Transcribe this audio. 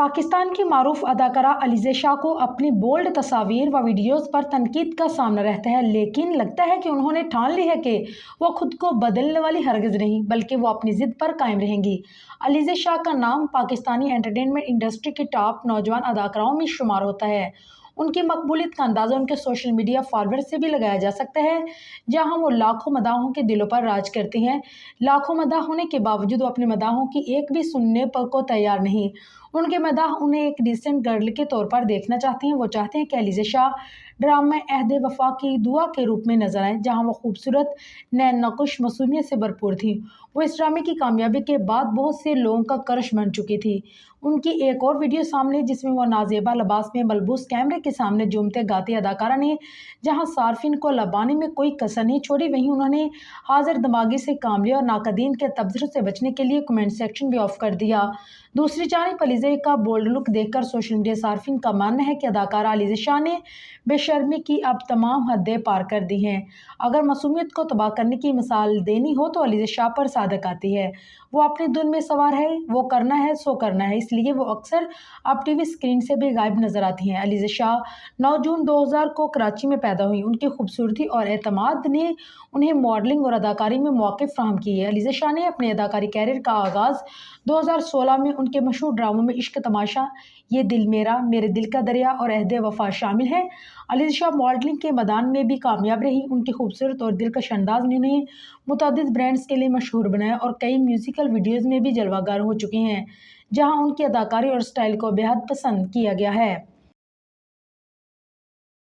पाकिस्तान की मारूफ अदाकारा अलीज़ा शाह को अपनी बोल्ड तस्वीर व वीडियोस पर तनकीद का सामना रहता है, लेकिन लगता है कि उन्होंने ठान ली है कि वो खुद को बदलने वाली हरगिज़ नहीं, बल्कि वो अपनी ज़िद पर कायम रहेंगी। अलीज़ा शाह का नाम पाकिस्तानी एंटरटेनमेंट इंडस्ट्री की टॉप नौजवान अदाकाराओं में शुमार होता है। उनकी मकबूलियत का अंदाज़ा उनके सोशल मीडिया फॉलोअर्स से भी लगाया जा सकता है, जहां वो लाखों मदाहों के दिलों पर राज करती हैं। लाखों मदाह होने के बावजूद वो अपने मदाहों की एक भी सुनने पर को तैयार नहीं। उनके मदाह उन्हें एक डिसेंट गर्ल के तौर पर देखना चाहते हैं। वो चाहते हैं कि अलीज़ा शाह ड्रामा अहद वफा की दुआ के रूप में नजर आए, जहां वो खूबसूरत, नैन नकुश, मासूमियत से भरपूर थी। वो इस ड्रामे की कामयाबी के बाद बहुत से लोगों का क्रश बन चुकी थी। उनकी एक और वीडियो सामने जिसमें वो नाजेबा लिबास में मलबूस कैमरे के सामने झूमते गाती अदाकारा ने जहां सार्फिन को लबाने में कोई कसर नहीं छोड़ी, वहीं उन्होंने हाजिर दिमागी से काम लिया और नाकदीन के तबसरों से बचने के लिए कमेंट सेक्शन भी ऑफ कर दिया। दूसरी जानिब अलीज़ा का बोल्ड लुक देखकर सोशल मीडिया सार्फिन का मानना है कि अदाकारा अलीज़ा शाह ने बेशर्मी की अब तमाम हदें पार कर दी हैं। अगर मासूमियत को तबाह करने की मिसाल देनी हो तो अलीज़ा शाह पर सादक आती है। वो अपनी धुन में सवार है, वो करना है सो करना है, इसलिए वो अक्सर अब टीवी स्क्रीन से भी गायब नजर आती हैं। अलीज़ा शाह 9 जून 2000 को कराची में पैदा हुई। उनकी खूबसूरती और एतमाद ने उन्हें मॉडलिंग और अदाकारी में मौके फराहम किए। अलीज़ा शाह ने अपने अदाकारी कैरियर का आगाज़ 2016 में उनके मशहूर ड्रामों में इश्क तमाशा, ये दिल मेरा, मेरे दिल का दरिया और अहद वफा शामिल है। अलीज़ा शाह मॉडलिंग के मैदान में भी कामयाब रही। उनकी खूबसूरत और दिलकश अंदाज ने उन्हें मुतअद्दिद ब्रांड्स के लिए मशहूर बनाया और कई म्यूजिकल वीडियोज़ में भी जलवागर हो चुकी हैं, जहां उनकी अदाकारी और स्टाइल को बेहद पसंद किया गया है।